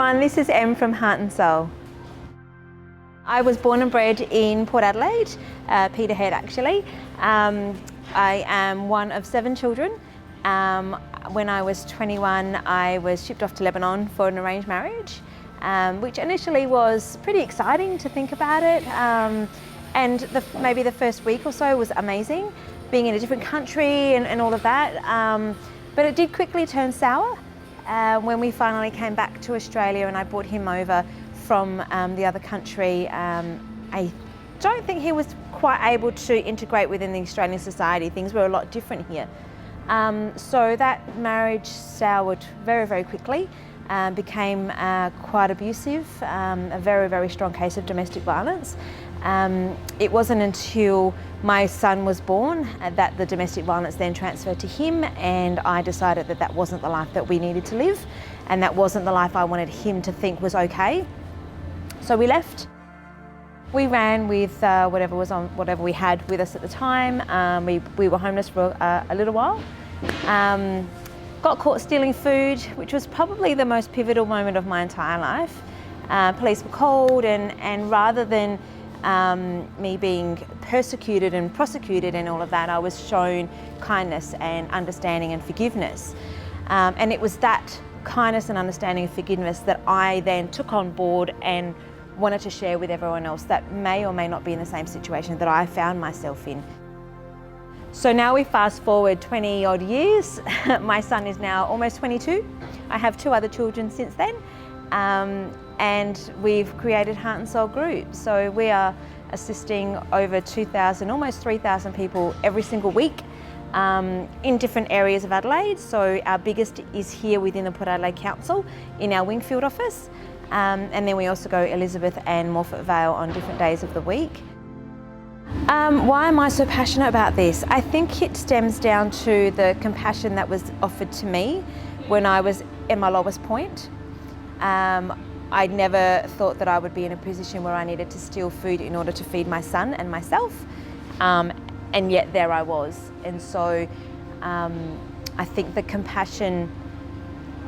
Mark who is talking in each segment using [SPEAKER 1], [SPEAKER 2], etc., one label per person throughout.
[SPEAKER 1] everyone, this is Em from Heart and Soul. I was born and bred in Port Adelaide, Peterhead actually. I am one of 7 children. When I was 21, I was shipped off to Lebanon for an arranged marriage, which initially was pretty exciting to think about it. And maybe the first week or so was amazing, being in a different country and all of that. But it did quickly turn sour when we finally came back to Australia and I brought him over from the other country. I don't think he was quite able to integrate within the Australian society. Things were a lot different here. So that marriage soured very, very quickly, became quite abusive, a very, very strong case of domestic violence. It wasn't until my son was born that the domestic violence then transferred to him, and I decided that that wasn't the life that we needed to live, and that wasn't the life I wanted him to think was okay. So we left. We ran with whatever we had with us at the time. We were homeless for a little while. Got caught stealing food, which was probably the most pivotal moment of my entire life. Police were called, and rather than me being persecuted and prosecuted and all of that, I was shown kindness and understanding and forgiveness. And it was that kindness and understanding and forgiveness that I then took on board and wanted to share with everyone else that may or may not be in the same situation that I found myself in. So now we fast forward 20 odd years. My son is now almost 22. I have 2 other children since then. And we've created Heart and Soul Group. So we are assisting over 2,000, almost 3,000 people every single week in different areas of Adelaide. So our biggest is here within the Port Adelaide Council in our Enfield office. And then we also go Elizabeth and Morphett Vale on different days of the week. Why am I so passionate about this? I think it stems down to the compassion that was offered to me when I was at my lowest point. I never thought that I would be in a position where I needed to steal food in order to feed my son and myself, and yet there I was. And so I think the compassion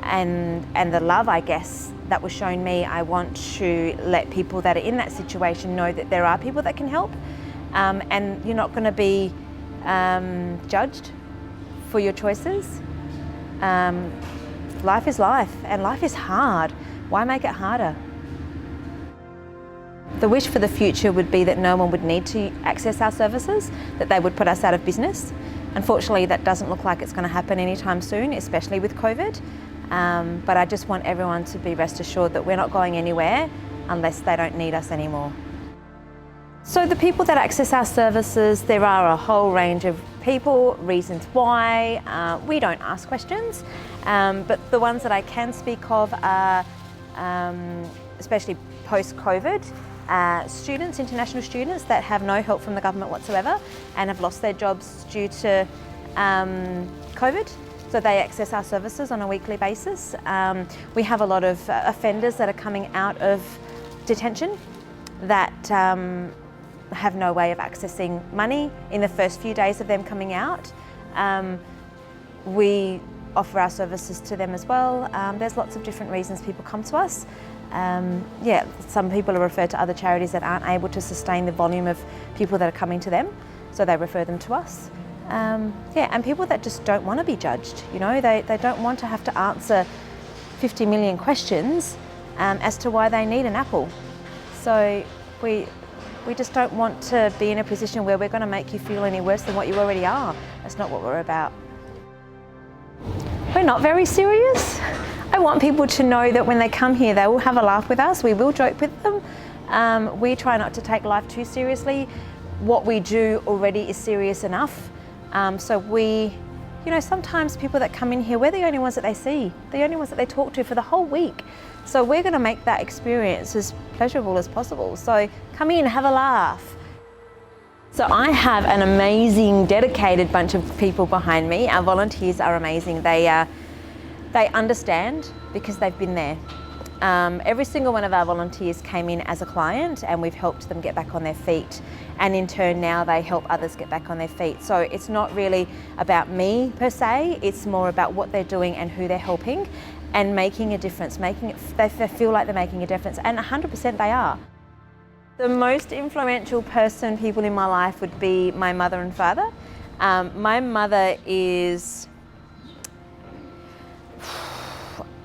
[SPEAKER 1] and the love, I guess, that was shown me, I want to let people that are in that situation know that there are people that can help, and you're not going to be judged for your choices. Life is life, and life is hard. Why make it harder? The wish for the future would be that no one would need to access our services, that they would put us out of business. Unfortunately, that doesn't look like it's going to happen anytime soon, especially with COVID. But I just want everyone to be rest assured that we're not going anywhere unless they don't need us anymore. So the people that access our services, there are a whole range of people, reasons why. We don't ask questions, but the ones that I can speak of are especially post-COVID, students, international students that have no help from the government whatsoever and have lost their jobs due to COVID. So they access our services on a weekly basis. We have a lot of offenders that are coming out of detention that have no way of accessing money in the first few days of them coming out. We offer our services to them as well. There's lots of different reasons people come to us. Some people are referred to other charities that aren't able to sustain the volume of people that are coming to them, so they refer them to us. And people that just don't want to be judged, you know, they don't want to have to answer 50 million questions as to why they need an apple. So we just don't want to be in a position where we're going to make you feel any worse than what you already are. That's not what we're about. We're not very serious. I want people to know that when they come here, they will have a laugh with us. We will joke with them. We try not to take life too seriously. What we do already is serious enough. So sometimes people that come in here, we're the only ones that they see, the only ones that they talk to for the whole week. So we're going to make that experience as pleasurable as possible. So come in, have a laugh. So I have an amazing, dedicated bunch of people behind me. Our volunteers are amazing. They understand because they've been there. Every single one of our volunteers came in as a client and we've helped them get back on their feet. And in turn now they help others get back on their feet. So it's not really about me per se, it's more about what they're doing and who they're helping. and making a difference, they feel like they're making a difference, and 100% they are. The most influential people in my life would be my mother and father. My mother is,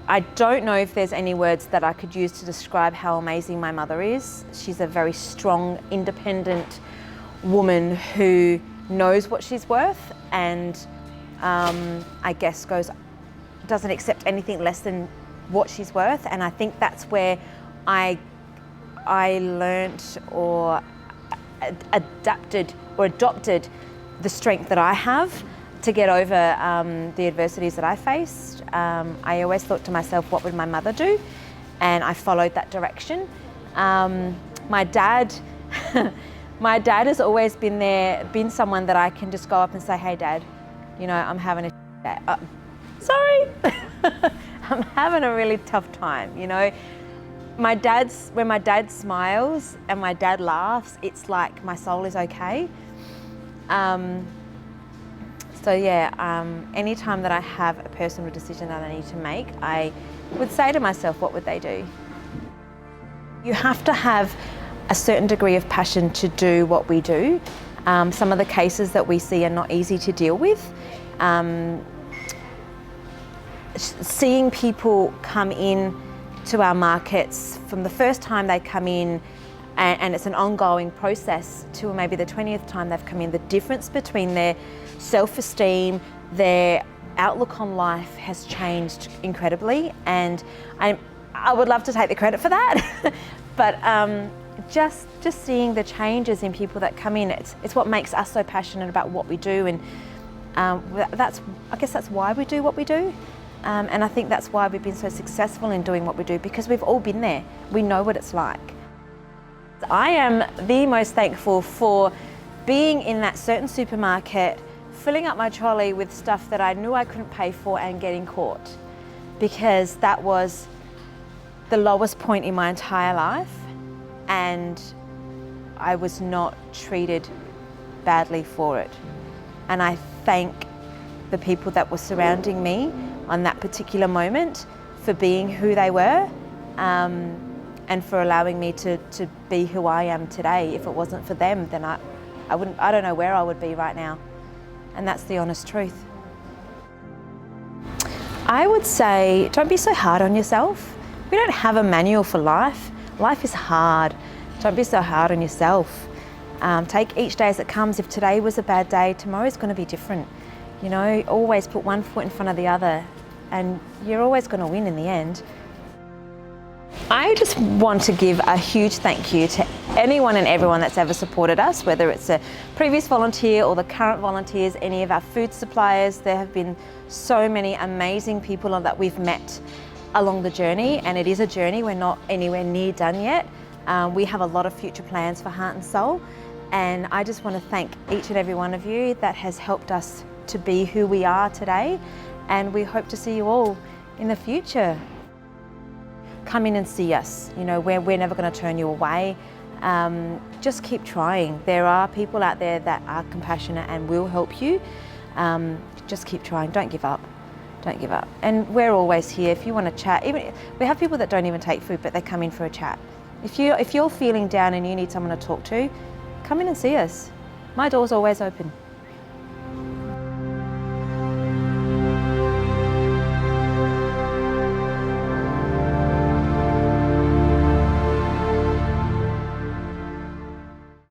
[SPEAKER 1] I don't know if there's any words that I could use to describe how amazing my mother is. She's a very strong, independent woman who knows what she's worth, and I guess doesn't accept anything less than what she's worth. And I think that's where I learnt or adapted or adopted the strength that I have to get over the adversities that I faced. I always thought to myself, what would my mother do? And I followed that direction. My dad has always been someone that I can just go up and say, hey Dad, you know, I'm having a sorry, I'm having a really tough time, you know. When my dad smiles and my dad laughs, it's like my soul is okay. So yeah, anytime that I have a personal decision that I need to make, I would say to myself, what would they do? You have to have a certain degree of passion to do what we do. Some of the cases that we see are not easy to deal with. Seeing people come in to our markets from the first time they come in, and it's an ongoing process, to maybe the 20th time they've come in, the difference between their self-esteem, their outlook on life has changed incredibly, and I would love to take the credit for that. But just seeing the changes in people that come in, it's what makes us so passionate about what we do, and I guess that's why we do what we do. And I think that's why we've been so successful in doing what we do, because we've all been there. We know what it's like. I am the most thankful for being in that certain supermarket, filling up my trolley with stuff that I knew I couldn't pay for and getting caught, because that was the lowest point in my entire life, and I was not treated badly for it. And I thank the people that were surrounding me on that particular moment for being who they were, and for allowing me to be who I am today. If it wasn't for them, then I don't know where I would be right now. And that's the honest truth. I would say, don't be so hard on yourself. We don't have a manual for life. Life is hard. Don't be so hard on yourself. Take each day as it comes. If today was a bad day, tomorrow's going to be different. You know, always put one foot in front of the other, and you're always going to win in the end. I just want to give a huge thank you to anyone and everyone that's ever supported us, whether it's a previous volunteer or the current volunteers, any of our food suppliers. There have been so many amazing people that we've met along the journey, and it is a journey. We're not anywhere near done yet. We have a lot of future plans for Heart and Soul, and I just want to thank each and every one of you that has helped us to be who we are today, and we hope to see you all in the future. Come in and see us. You know, we're never going to turn you away. Just keep trying. There are people out there that are compassionate and will help you. Just keep trying. Don't give up. Don't give up. And we're always here if you want to chat. Even we have people that don't even take food, but they come in for a chat. If you're feeling down and you need someone to talk to, come in and see us. My door's always open.